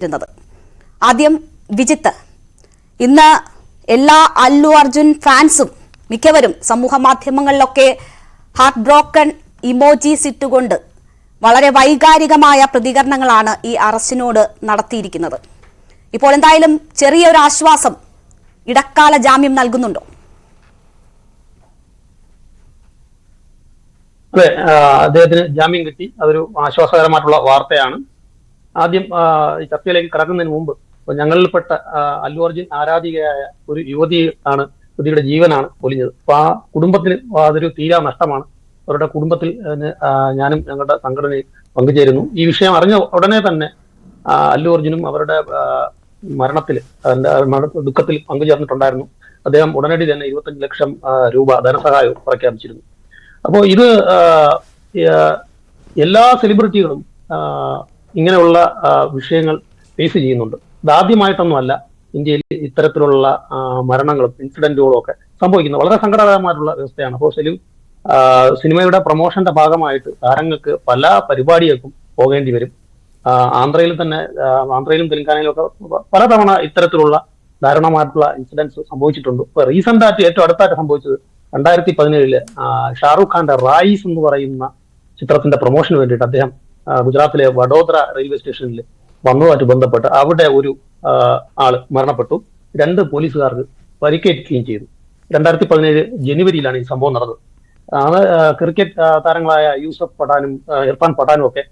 ുന്നത് ആദ്യം വിജിത്ത്, ഇന്ന് എല്ലാ അല്ലു അർജുൻ ഫാൻസും മിക്കവരും സമൂഹ മാധ്യമങ്ങളിലൊക്കെ ഹാർട്ട് ബ്രോക്കൺ ഇമോജീസ് ഇട്ടുകൊണ്ട് വളരെ വൈകാരികമായ പ്രതികരണങ്ങളാണ് ഈ അറസ്റ്റിനോട് നടത്തിയിരിക്കുന്നത്. ഇപ്പോൾ എന്തായാലും ചെറിയൊരു ആശ്വാസം ഇടക്കാല ജാമ്യം നൽകുന്നുണ്ടോ? അതെ, അദ്ദേഹത്തിന് ജാമ്യം കിട്ടി. അതൊരു ആശ്വാസകരമായിട്ടുള്ള വാർത്തയാണ്. ആദ്യം ഈ ചർച്ചയിലേക്ക് കടക്കുന്നതിന് മുമ്പ് ഞങ്ങളിൽപ്പെട്ട അല്ലു അർജുൻ ആരാധികയായ ഒരു യുവതിയാണ്, യുവതിയുടെ ജീവനാണ് പൊലിഞ്ഞത്. അപ്പൊ ആ കുടുംബത്തിന് അതൊരു തീരാ നഷ്ടമാണ്. അവരുടെ കുടുംബത്തിൽ ഞാനും ഞങ്ങളുടെ സംഘടനയിൽ പങ്കുചേരുന്നു. ഈ വിഷയം അറിഞ്ഞ ഉടനെ തന്നെ അല്ലു അർജുനും അവരുടെ മരണത്തിൽ ദുഃഖത്തിൽ പങ്കുചേർന്നിട്ടുണ്ടായിരുന്നു. അദ്ദേഹം ഉടനടി തന്നെ 25 ലക്ഷം രൂപ ധനസഹായവും പ്രഖ്യാപിച്ചിരുന്നു. അപ്പോൾ ഇത് എല്ലാ സെലിബ്രിറ്റികളും ഇങ്ങനെയുള്ള വിഷയങ്ങൾ ഫേസ് ചെയ്യുന്നുണ്ട്. ഇതാദ്യമായിട്ടൊന്നുമല്ല ഇന്ത്യയിൽ ഇത്തരത്തിലുള്ള മരണങ്ങളും ഇൻസിഡന്റുകളും ഒക്കെ സംഭവിക്കുന്നത്. വളരെ സങ്കടകരമായിട്ടുള്ള വ്യവസ്ഥയാണ്. അപ്പോൾ സിനിമയുടെ പ്രൊമോഷന്റെ ഭാഗമായിട്ട് താരങ്ങൾക്ക് പല പരിപാടികൾക്കും പോകേണ്ടി വരും. ആന്ധ്രയിലും തെലങ്കാനയിലും ഒക്കെ പലതവണ ഇത്തരത്തിലുള്ള ദാരുണമായിട്ടുള്ള ഇൻസിഡൻസ് സംഭവിച്ചിട്ടുണ്ട്. ഇപ്പൊ റീസെന്റ് ആയിട്ട് ഏറ്റവും അടുത്തായിട്ട് സംഭവിച്ചത് 2017 ഷാറൂഖ് ഖാന്റെ റായിസ് എന്ന് പറയുന്ന ചിത്രത്തിന്റെ പ്രൊമോഷന് വേണ്ടിയിട്ട് അദ്ദേഹം ഗുജറാത്തിലെ വഡോദര റെയിൽവേ സ്റ്റേഷനിൽ വന്നതുമായിട്ട് ബന്ധപ്പെട്ട് അവിടെ ഒരു ആള് മരണപ്പെട്ടു. 2 പോലീസുകാർക്ക് പരിക്കേൽക്കുകയും ചെയ്തു. 2017 ജനുവരിയിലാണ് ഈ സംഭവം നടന്നത്. ക്രിക്കറ്റ് താരങ്ങളായ യൂസഫ് പഠാനും ഇർഫാൻ പഠാനും ഒക്കെ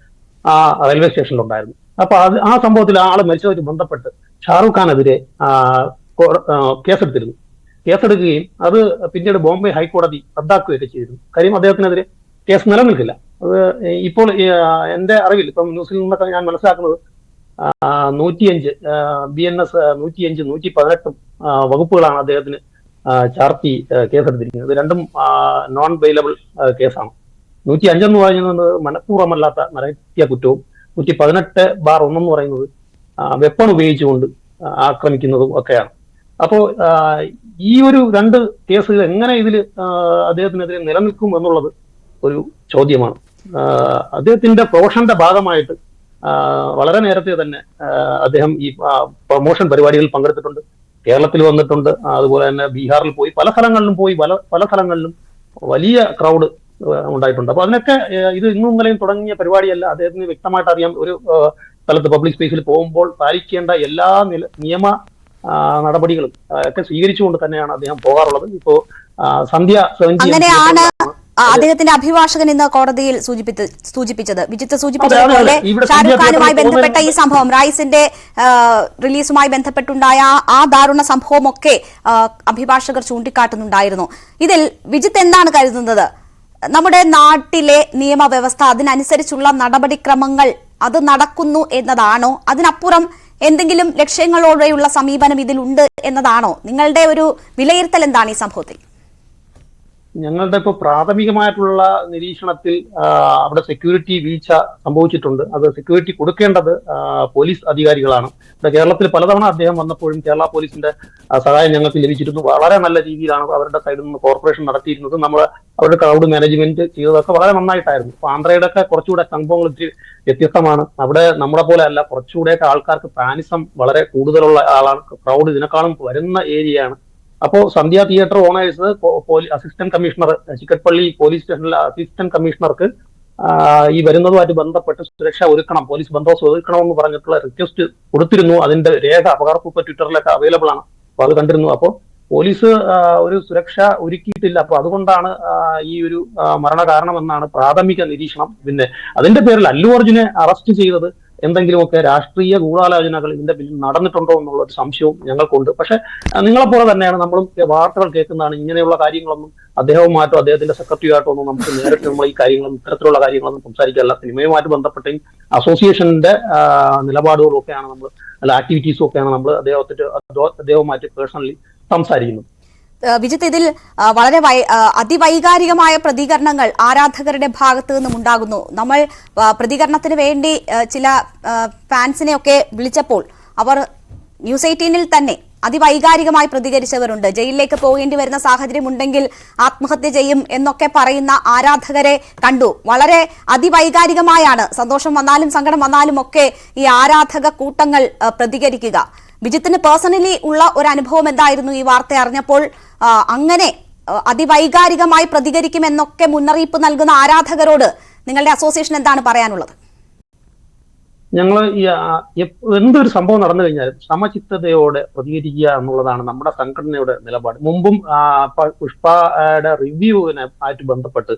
ആ റെയിൽവേ സ്റ്റേഷനിലുണ്ടായിരുന്നു. അപ്പൊ ആ സംഭവത്തിൽ ആള് മരിച്ചതുമായിട്ട് ബന്ധപ്പെട്ട് ഷാറൂഖ് ഖാനെതിരെ കേസെടുക്കുകയും അത് പിന്നീട് ബോംബെ ഹൈക്കോടതി റദ്ദാക്കുകയൊക്കെ ചെയ്തിരുന്നു. കാര്യം അദ്ദേഹത്തിനെതിരെ കേസ് നിലനിൽക്കില്ല. അത് ഇപ്പോൾ എന്റെ അറിവിൽ ഇപ്പം ന്യൂസിൽ നിന്നൊക്കെ ഞാൻ മനസ്സിലാക്കുന്നത് 105 BNS 105, 118 വകുപ്പുകളാണ് അദ്ദേഹത്തിന് ചാർത്തി കേസെടുത്തിരിക്കുന്നത്. ഇത് രണ്ടും നോൺ ബെയിലബിൾ കേസാണ്. 105 എന്ന് പറയുന്നത് മനഃപൂർവ്വമല്ലാത്ത നരഹത്യ കുറ്റവും 118/1 എന്ന് പറയുന്നത് വെപ്പൺ ഉപയോഗിച്ചുകൊണ്ട് ആക്രമിക്കുന്നതും ഒക്കെയാണ്. അപ്പോ ഈ ഒരു 2 കേസുകൾ എങ്ങനെ ഇതിൽ അദ്ദേഹത്തിനെതിരെ നിലനിൽക്കും എന്നുള്ളത് ഒരു ചോദ്യമാണ്. അദ്ദേഹത്തിന്റെ പ്രൊമോഷന്റെ ഭാഗമായിട്ട് വളരെ നേരത്തെ തന്നെ അദ്ദേഹം ഈ പ്രൊമോഷൻ പരിപാടികളിൽ പങ്കെടുത്തിട്ടുണ്ട്. കേരളത്തിൽ വന്നിട്ടുണ്ട്, അതുപോലെ തന്നെ ബീഹാറിൽ പോയി, പല സ്ഥലങ്ങളിലും വലിയ ക്രൗഡ് ഉണ്ടായിട്ടുണ്ട്. അപ്പൊ അതിനൊക്കെ ഇത് ഇന്നും ഇന്നലെയും തുടങ്ങിയ പരിപാടിയല്ല. അദ്ദേഹത്തിന് വ്യക്തമായിട്ട് അറിയാം, ഒരു സ്ഥലത്ത് പബ്ലിക് സ്പേസിൽ പോകുമ്പോൾ പാലിക്കേണ്ട എല്ലാ നിയമ നടപടികളും ഒക്കെ സ്വീകരിച്ചുകൊണ്ട് തന്നെയാണ് അദ്ദേഹം പോകാറുള്ളത്. ഇപ്പോ അങ്ങനെയാണ് അദ്ദേഹത്തിന്റെ അഭിഭാഷകൻ ഇന്ന് കോടതിയിൽ സൂചിപ്പിച്ചത്. വിജിത്ത് സൂചിപ്പിച്ചതുപോലെ ഷാരൂഖ് ഖാനുമായി ബന്ധപ്പെട്ട ഈ സംഭവം, റൈസിന്റെ റിലീസുമായി ബന്ധപ്പെട്ടുണ്ടായ ആ ദാരുണ സംഭവമൊക്കെ അഭിഭാഷകർ ചൂണ്ടിക്കാട്ടുന്നുണ്ടായിരുന്നു. ഇതിൽ വിജിത്ത് എന്താണ് കരുതുന്നത്? നമ്മുടെ നാട്ടിലെ നിയമവ്യവസ്ഥ, അതിനനുസരിച്ചുള്ള നടപടിക്രമങ്ങൾ അത് നടക്കുന്നു എന്നതാണോ? അതിനപ്പുറം എന്തെങ്കിലും ലക്ഷ്യങ്ങളോടെയുള്ള സമീപനം ഇതിലുണ്ട് എന്നതാണോ? നിങ്ങളുടെ ഒരു വിലയിരുത്തൽ എന്താണ് ഈ സംഭവത്തിൽ? ഞങ്ങളുടെ ഇപ്പോൾ പ്രാഥമികമായിട്ടുള്ള നിരീക്ഷണത്തിൽ അവിടെ സെക്യൂരിറ്റി വീഴ്ച സംഭവിച്ചിട്ടുണ്ട്. അത് സെക്യൂരിറ്റി കൊടുക്കേണ്ടത് പോലീസ് അധികാരികളാണ്. ഇവിടെ കേരളത്തിൽ പലതവണ അദ്ദേഹം വന്നപ്പോഴും കേരള പോലീസിന്റെ സഹായം ഞങ്ങൾക്ക് ലഭിച്ചിരുന്നു. വളരെ നല്ല രീതിയിലാണ് അവരുടെ സൈഡിൽ നിന്ന് കോർപ്പറേഷൻ നടത്തിയിരുന്നത്. അവരുടെ ക്രൗഡ് മാനേജ്മെന്റ് ചെയ്തതൊക്കെ വളരെ നന്നായിട്ടായിരുന്നു. അപ്പൊ ആന്ധ്രയുടെ ഒക്കെ കുറച്ചുകൂടെ സംഭവങ്ങൾ ഇത്തിരി വ്യത്യസ്തമാണ്. അവിടെ നമ്മളെ പോലെ അല്ല, കുറച്ചുകൂടെയൊക്കെ ആൾക്കാർക്ക് പാനിസം വളരെ കൂടുതലുള്ള ആളാണ്. ക്രൗഡ് ഇതിനേക്കാളും വരുന്ന ഏരിയയാണ്. അപ്പോൾ Sandhya theatre owners assistant commissioner, Chikkapally police സ്റ്റേഷനിലെ അസിസ്റ്റന്റ് കമ്മീഷണർക്ക് ഈ വരുന്നതുമായിട്ട് ബന്ധപ്പെട്ട് സുരക്ഷ ഒരുക്കണം, പോലീസ് ബന്ദോബസ്ത് ഒരുക്കണം എന്ന് പറഞ്ഞിട്ടുള്ള റിക്വസ്റ്റ് കൊടുത്തിരുന്നു. അതിന്റെ രേഖ പകർപ്പ് ഇപ്പൊ ട്വിറ്ററിലൊക്കെ അവൈലബിൾ ആണ്. അപ്പൊ അത് കണ്ടിരുന്നു. അപ്പോൾ പോലീസ് ഒരു സുരക്ഷ ഒരുക്കിയിട്ടില്ല. അപ്പൊ അതുകൊണ്ടാണ് ഈ ഒരു മരണ കാരണമെന്നാണ് പ്രാഥമിക നിരീക്ഷണം. പിന്നെ അതിന്റെ പേരിൽ അല്ലു അർജുനെ അറസ്റ്റ് ചെയ്തത് എന്തെങ്കിലുമൊക്കെ രാഷ്ട്രീയ ഗൂഢാലോചനകൾ ഇതിന്റെ പിന്നിൽ നടന്നിട്ടുണ്ടോ എന്നുള്ള ഒരു സംശയവും ഞങ്ങൾക്കുണ്ട്. പക്ഷെ നിങ്ങളെപ്പോലെ തന്നെയാണ് നമ്മളും വാർത്തകൾ കേൾക്കുന്നതാണ്. ഇങ്ങനെയുള്ള കാര്യങ്ങളൊന്നും അദ്ദേഹവുമായിട്ടോ അദ്ദേഹത്തിന്റെ സെക്രട്ടറിയായിട്ടോ ഒന്നും നമുക്ക് നേരിട്ട് നമ്മൾ ഈ കാര്യങ്ങളൊന്നും ഇത്തരത്തിലുള്ള കാര്യങ്ങളൊന്നും സംസാരിക്കാറില്ല. സിനിമയുമായിട്ട് ബന്ധപ്പെട്ട അസോസിയേഷന്റെ നിലപാടുകളും ഒക്കെയാണ് നമ്മൾ, അല്ല ആക്ടിവിറ്റീസും ഒക്കെയാണ് നമ്മൾ അദ്ദേഹവുമായിട്ട് പേഴ്സണലി സംസാരിക്കുന്നത്. വിജിത്ത്, ഇതിൽ വളരെ അതിവൈകാരികമായ പ്രതികരണങ്ങൾ ആരാധകരുടെ ഭാഗത്തു നിന്നും ഉണ്ടാകുന്നു. നമ്മൾ പ്രതികരണത്തിന് വേണ്ടി ചില ഫാൻസിനെയൊക്കെ വിളിച്ചപ്പോൾ അവർ News 18 തന്നെ അതിവൈകാരികമായി പ്രതികരിച്ചവരുണ്ട്. ജയിലിലേക്ക് പോകേണ്ടി വരുന്ന സാഹചര്യം ഉണ്ടെങ്കിൽ ആത്മഹത്യ ചെയ്യും എന്നൊക്കെ പറയുന്ന ആരാധകരെ കണ്ടു. വളരെ അതിവൈകാരികമായാണ് സന്തോഷം വന്നാലും സങ്കടം വന്നാലും ഒക്കെ ഈ ആരാധക കൂട്ടങ്ങൾ പ്രതികരിക്കുക. വിജിത്തിന് പേഴ്സണലി ഉള്ള ഒരു അനുഭവം എന്തായിരുന്നു ഈ വാർത്ത അറിഞ്ഞപ്പോൾ? അങ്ങനെ അതിവൈകാരികമായി പ്രതികരിക്കുമെന്നൊക്കെ മുന്നറിയിപ്പ് നൽകുന്ന ആരാധകരോട് നിങ്ങളുടെ അസോസിയേഷൻ എന്താണ് പറയാനുള്ളത്? ഞങ്ങൾ എന്തൊരു സംഭവം നടന്നു കഴിഞ്ഞാലും സമചിത്തതയോടെ പ്രതികരിക്കുക എന്നുള്ളതാണ് നമ്മുടെ സംഘടനയുടെ നിലപാട്. മുമ്പും പുഷ്പയുടെ റിവ്യൂവിനെ ആയിട്ട് ബന്ധപ്പെട്ട്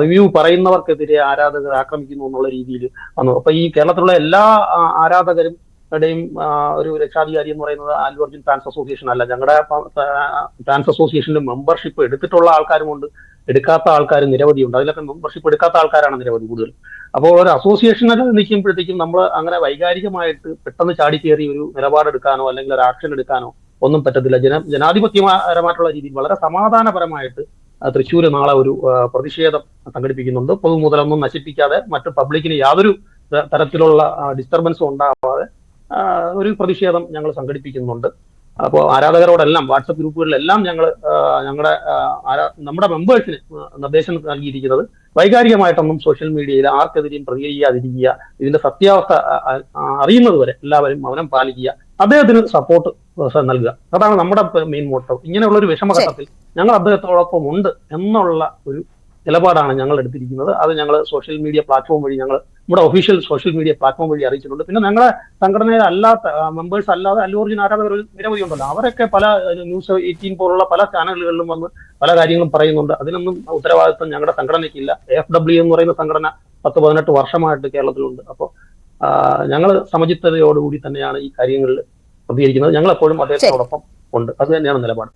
റിവ്യൂ പറയുന്നവർക്കെതിരെ ആരാധകർ ആക്രമിക്കുന്നു എന്നുള്ള രീതിയിൽ വന്നു. അപ്പൊ ഈ കേരളത്തിലുള്ള എല്ലാ ആരാധകരും ഒരു രക്ഷാധികാരി എന്ന് പറയുന്നത് അല്ലു അർജുൻ ഫാൻസ് അസോസിയേഷൻ അല്ല. ഞങ്ങളുടെ ഫാൻസ് അസോസിയേഷനിൽ മെമ്പർഷിപ്പ് എടുത്തിട്ടുള്ള ആൾക്കാരുമുണ്ട്, എടുക്കാത്ത ആൾക്കാർ നിരവധിയുണ്ട്. അതിലൊക്കെ മെമ്പർഷിപ്പ് എടുക്കാത്ത ആൾക്കാരാണ് നിരവധി കൂടുതൽ. അപ്പോൾ ഒരു അസോസിയേഷനിൽ നിൽക്കുമ്പോഴത്തേക്കും നമ്മൾ അങ്ങനെ വൈകാരികമായിട്ട് പെട്ടെന്ന് ചാടിക്കേറി ഒരു നിലപാടെടുക്കാനോ അല്ലെങ്കിൽ ഒരു ആക്ഷൻ എടുക്കാനോ ഒന്നും പറ്റത്തില്ല. ജനാധിപത്യപരമായിട്ടുള്ള രീതിയിൽ വളരെ സമാധാനപരമായിട്ട് തൃശ്ശൂർ നാളെ ഒരു പ്രതിഷേധം സംഘടിപ്പിക്കുന്നുണ്ട്. പൊതുമുതലൊന്നും നശിപ്പിക്കാതെ മറ്റു പബ്ലിക്കിന് യാതൊരു തരത്തിലുള്ള ഡിസ്റ്റർബൻസും ഉണ്ടാവാതെ ഒരു പ്രതിഷേധം ഞങ്ങൾ സംഘടിപ്പിക്കുന്നുണ്ട്. അപ്പോൾ ആരാധകരോടെല്ലാം വാട്സപ്പ് ഗ്രൂപ്പുകളിലെല്ലാം നമ്മുടെ മെമ്പേഴ്സിന് നിർദ്ദേശം നൽകിയിരിക്കുന്നത് വൈകാരികമായിട്ടൊന്നും സോഷ്യൽ മീഡിയയിൽ ആർക്കെതിരെയും പ്രതികരിക്കാതിരിക്കുക, ഇതിന്റെ സത്യാവസ്ഥ അറിയുന്നത് വരെ എല്ലാവരും മൗനം പാലിക്കുക, അദ്ദേഹത്തിന് സപ്പോർട്ട് നൽകുക. അതാണ് നമ്മുടെ മെയിൻ മോട്ടോ. ഇങ്ങനെയുള്ള ഒരു വിഷമഘട്ടത്തിൽ ഞങ്ങൾ അദ്ദേഹത്തോടൊപ്പം ഉണ്ട് എന്നുള്ള ഒരു നിലപാടാണ് ഞങ്ങൾ എടുത്തിരിക്കുന്നത്. അത് ഞങ്ങൾ സോഷ്യൽ മീഡിയ പ്ലാറ്റ്ഫോം വഴി നമ്മുടെ ഒഫീഷ്യൽ സോഷ്യൽ മീഡിയ പ്ലാറ്റ്ഫോം വഴി അറിയിച്ചിട്ടുണ്ട്. പിന്നെ ഞങ്ങളെ സംഘടനയിൽ അല്ലാത്ത മെമ്പേഴ്സ് അല്ലാതെ അല്ലു അർജുൻ ആരാധകർ നിരവധി ഉണ്ടല്ലോ, അവരൊക്കെ പല ന്യൂസ് 18 പോലുള്ള പല ചാനലുകളിലും വന്ന് പല കാര്യങ്ങളും പറയുന്നുണ്ട്. അതിനൊന്നും ഉത്തരവാദിത്വം ഞങ്ങളുടെ സംഘടനയ്ക്കില്ല. AFW എന്ന് പറയുന്ന സംഘടന 10-18 വർഷമായിട്ട് കേരളത്തിലുണ്ട്. അപ്പോൾ ഞങ്ങൾ സമചിത്തതയോടുകൂടി തന്നെയാണ് ഈ കാര്യങ്ങളിൽ പ്രതികരിക്കുന്നത്. ഞങ്ങൾ എപ്പോഴും അദ്ദേഹത്തോടൊപ്പം ഉണ്ട്. അത് തന്നെയാണ് നിലപാട്.